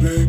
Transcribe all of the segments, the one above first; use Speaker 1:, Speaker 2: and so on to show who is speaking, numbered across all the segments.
Speaker 1: Hey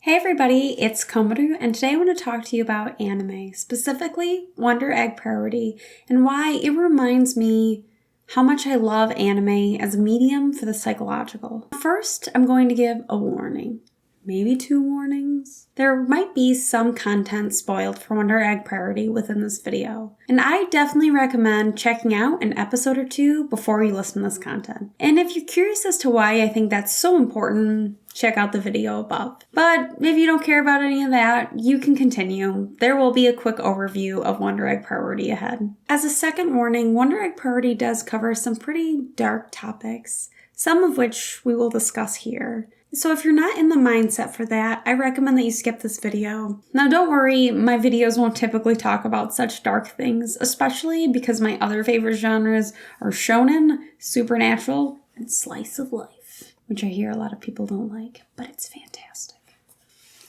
Speaker 1: everybody, it's Komaru, and today I want to talk to you about anime, specifically Wonder Egg Priority, and why it reminds me how much I love anime as a medium for the psychological. First, I'm going to give a warning. Maybe 2 warnings. There might be some content spoiled for Wonder Egg Priority within this video, and I definitely recommend checking out an episode or 2 before you listen to this content. And if you're curious as to why I think that's so important, check out the video above. But if you don't care about any of that, you can continue. There will be a quick overview of Wonder Egg Priority ahead. As a second warning, Wonder Egg Priority does cover some pretty dark topics, some of which we will discuss here. So if you're not in the mindset for that, I recommend that you skip this video. Now don't worry, my videos won't typically talk about such dark things, especially because my other favorite genres are shonen, supernatural, and slice of life, which I hear a lot of people don't like, but it's fantastic.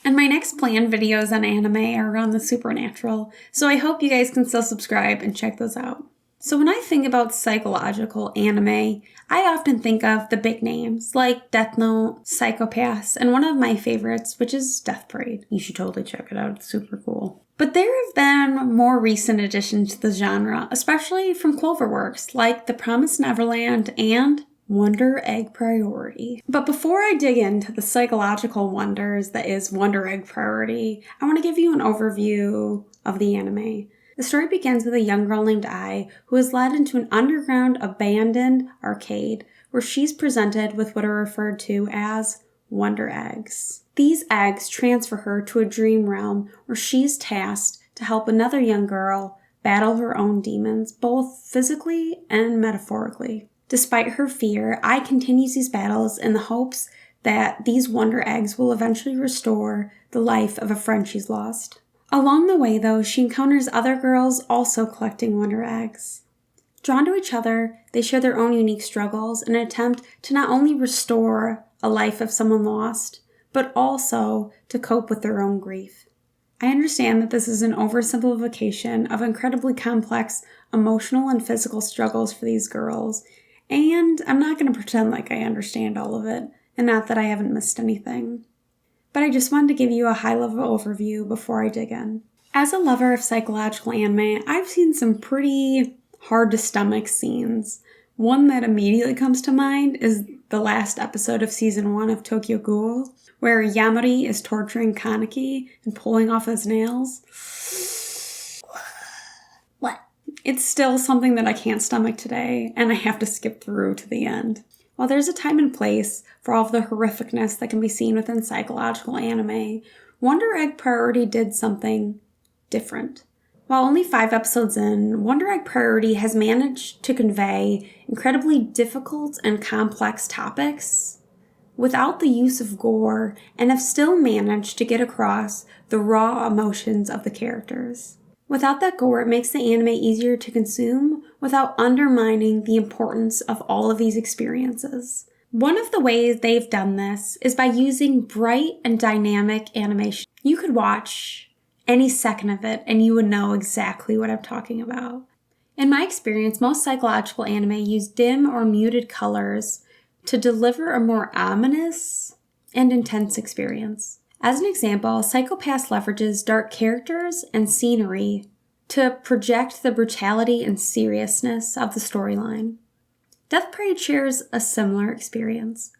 Speaker 1: And my next planned videos on anime are on the supernatural, so I hope you guys can still subscribe and check those out. So when I think about psychological anime, I often think of the big names like Death Note, Psycho-Pass, and one of my favorites, which is Death Parade. You should totally check it out, it's super cool. But there have been more recent additions to the genre, especially from Cloverworks, like The Promised Neverland and Wonder Egg Priority. But before I dig into the psychological wonders that is Wonder Egg Priority, I want to give you an overview of the anime. The story begins with a young girl named Ai who is led into an underground abandoned arcade where she's presented with what are referred to as Wonder Eggs. These eggs transfer her to a dream realm where she's tasked to help another young girl battle her own demons, both physically and metaphorically. Despite her fear, Ai continues these battles in the hopes that these Wonder Eggs will eventually restore the life of a friend she's lost. Along the way, though, she encounters other girls also collecting Wonder Eggs. Drawn to each other, they share their own unique struggles in an attempt to not only restore a life of someone lost, but also to cope with their own grief. I understand that this is an oversimplification of incredibly complex emotional and physical struggles for these girls, and I'm not going to pretend like I understand all of it, and not that I haven't missed anything. But I just wanted to give you a high-level overview before I dig in. As a lover of psychological anime, I've seen some pretty hard-to-stomach scenes. One that immediately comes to mind is the last episode of Season 1 of Tokyo Ghoul, where Yamari is torturing Kaneki and pulling off his nails. What? It's still something that I can't stomach today, and I have to skip through to the end. While there's a time and place for all of the horrificness that can be seen within psychological anime, Wonder Egg Priority did something different. While only 5 episodes in, Wonder Egg Priority has managed to convey incredibly difficult and complex topics without the use of gore and have still managed to get across the raw emotions of the characters. Without that gore, it makes the anime easier to consume without undermining the importance of all of these experiences. One of the ways they've done this is by using bright and dynamic animation. You could watch any second of it and you would know exactly what I'm talking about. In my experience, most psychological anime use dim or muted colors to deliver a more ominous and intense experience. As an example, Psycho-Pass leverages dark characters and scenery to project the brutality and seriousness of the storyline. Death Parade shares a similar experience.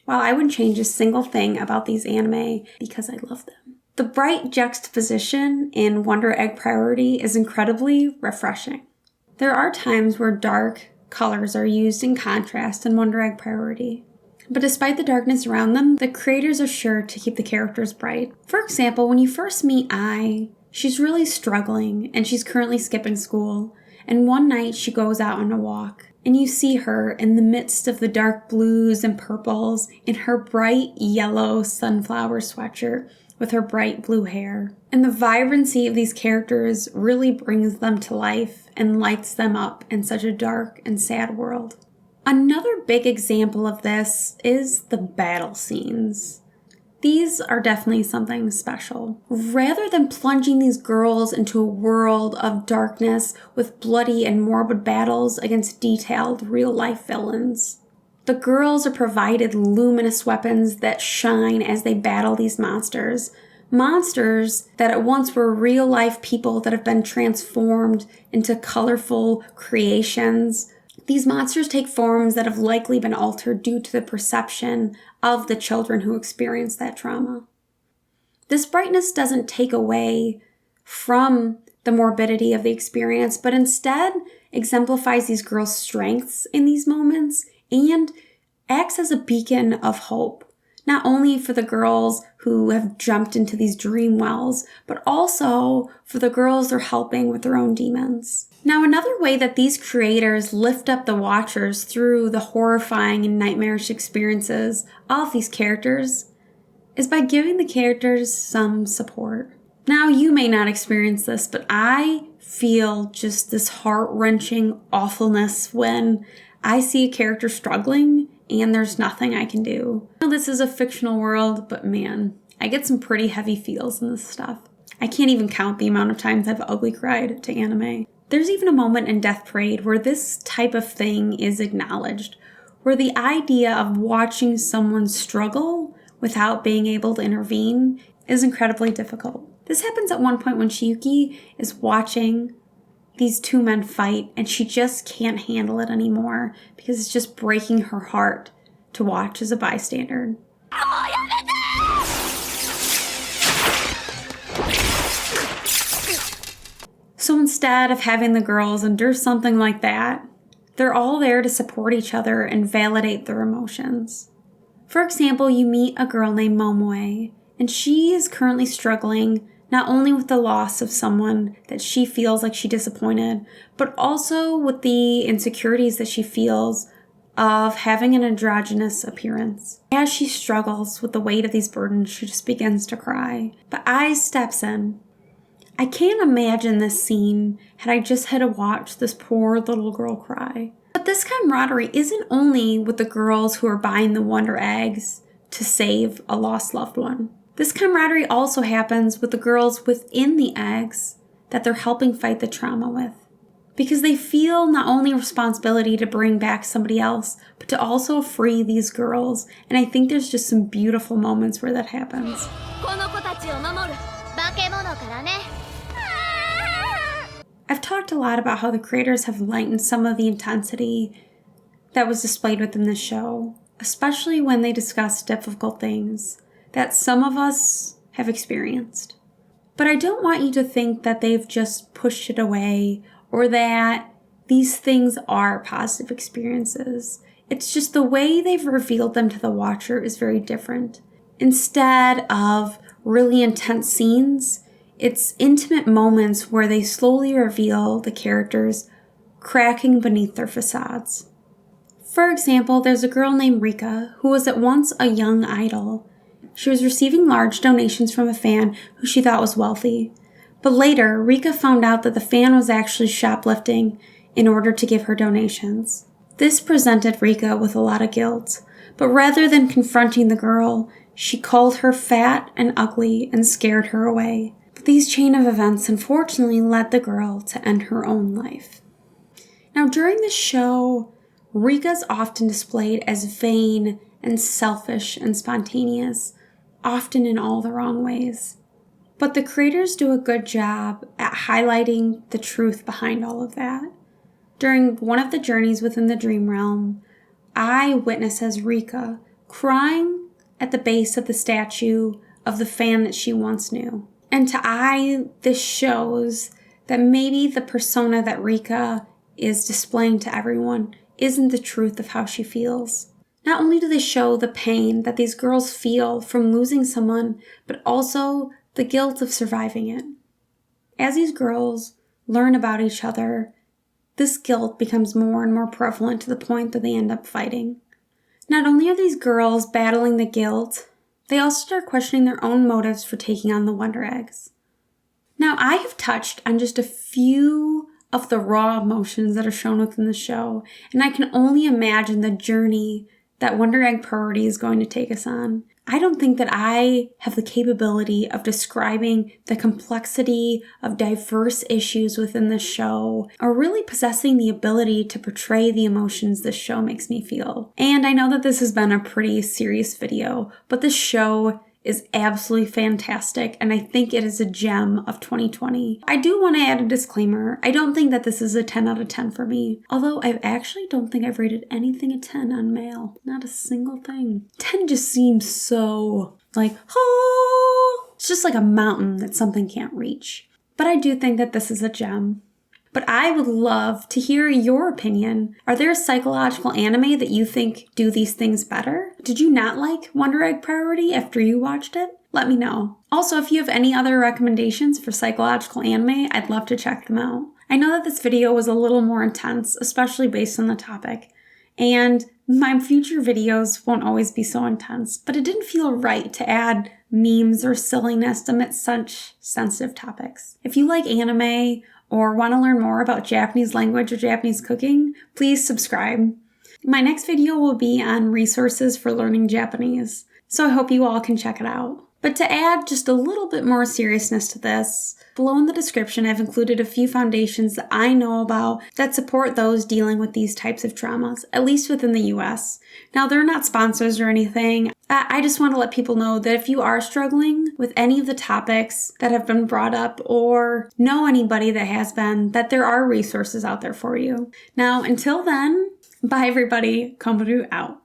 Speaker 1: While I wouldn't change a single thing about these anime because I love them. The bright juxtaposition in Wonder Egg Priority is incredibly refreshing. There are times where dark colors are used in contrast in Wonder Egg Priority. But despite the darkness around them, the creators are sure to keep the characters bright. For example, when you first meet Ai, she's really struggling and she's currently skipping school. And one night she goes out on a walk and you see her in the midst of the dark blues and purples in her bright yellow sunflower sweatshirt with her bright blue hair. And the vibrancy of these characters really brings them to life and lights them up in such a dark and sad world. Another big example of this is the battle scenes. These are definitely something special. Rather than plunging these girls into a world of darkness with bloody and morbid battles against detailed real-life villains, the girls are provided luminous weapons that shine as they battle these monsters. Monsters that at once were real-life people that have been transformed into colorful creations. These monsters take forms that have likely been altered due to the perception of the children who experienced that trauma. This brightness doesn't take away from the morbidity of the experience, but instead exemplifies these girls' strengths in these moments and acts as a beacon of hope, not only for the girls who have jumped into these dream wells, but also for the girls they're helping with their own demons. Now, another way that these creators lift up the watchers through the horrifying and nightmarish experiences of these characters is by giving the characters some support. Now, you may not experience this, but I feel just this heart-wrenching awfulness when I see a character struggling and there's nothing I can do. I know this is a fictional world, but man, I get some pretty heavy feels in this stuff. I can't even count the amount of times I've ugly cried to anime. There's even a moment in Death Parade where this type of thing is acknowledged, where the idea of watching someone struggle without being able to intervene is incredibly difficult. This happens at one point when Chiyuki is watching these two men fight and she just can't handle it anymore because it's just breaking her heart to watch as a bystander. So instead of having the girls endure something like that, they're all there to support each other and validate their emotions. For example, you meet a girl named Momoe, and she is currently struggling not only with the loss of someone that she feels like she disappointed, but also with the insecurities that she feels of having an androgynous appearance. As she struggles with the weight of these burdens, she just begins to cry. But Ai steps in. I can't imagine this scene had I just had to watch this poor little girl cry. But this camaraderie isn't only with the girls who are buying the Wonder Eggs to save a lost loved one. This camaraderie also happens with the girls within the eggs that they're helping fight the trauma with. Because they feel not only responsibility to bring back somebody else, but to also free these girls. And I think there's just some beautiful moments where that happens. I've talked a lot about how the creators have lightened some of the intensity that was displayed within the show, especially when they discuss difficult things that some of us have experienced. But I don't want you to think that they've just pushed it away or that these things are positive experiences. It's just the way they've revealed them to the watcher is very different. Instead of really intense scenes, it's intimate moments where they slowly reveal the characters cracking beneath their facades. For example, there's a girl named Rika who was at once a young idol. She was receiving large donations from a fan who she thought was wealthy. But later, Rika found out that the fan was actually shoplifting in order to give her donations. This presented Rika with a lot of guilt, but rather than confronting the girl, she called her fat and ugly and scared her away. But these chain of events unfortunately led the girl to end her own life. Now, during the show, Rika's often displayed as vain and selfish and spontaneous, often in all the wrong ways. But the creators do a good job at highlighting the truth behind all of that. During one of the journeys within the dream realm, I witnesses Rika crying at the base of the statue of the fan that she once knew. And to I, this shows that maybe the persona that Rika is displaying to everyone isn't the truth of how she feels. Not only do they show the pain that these girls feel from losing someone, but also the guilt of surviving it. As these girls learn about each other, this guilt becomes more and more prevalent to the point that they end up fighting. Not only are these girls battling the guilt, they also start questioning their own motives for taking on the Wonder Eggs. Now, I have touched on just a few of the raw emotions that are shown within the show, and I can only imagine the journey that Wonder Egg Priority is going to take us on. I don't think that I have the capability of describing the complexity of diverse issues within the show, or really possessing the ability to portray the emotions this show makes me feel. And I know that this has been a pretty serious video, but this show is absolutely fantastic, and I think it is a gem of 2020. I do want to add a disclaimer. I don't think that this is a 10 out of 10 for me, although I actually don't think I've rated anything a 10 on Mail. Not a single thing. 10 just seems so like, oh, it's just like a mountain that something can't reach. But I do think that this is a gem. But I would love to hear your opinion. Are there psychological anime that you think do these things better? Did you not like Wonder Egg Priority after you watched it? Let me know. Also, if you have any other recommendations for psychological anime, I'd love to check them out. I know that this video was a little more intense, especially based on the topic. And my future videos won't always be so intense, but it didn't feel right to add memes or silliness amidst such sensitive topics. If you like anime, or want to learn more about Japanese language or Japanese cooking, please subscribe. My next video will be on resources for learning Japanese, so I hope you all can check it out. But to add just a little bit more seriousness to this, below in the description I've included a few foundations that I know about that support those dealing with these types of traumas, at least within the US. Now, they're not sponsors or anything. I just want to let people know that if you are struggling with any of the topics that have been brought up or know anybody that has been, that there are resources out there for you. Now, until then, bye everybody. Komaru out.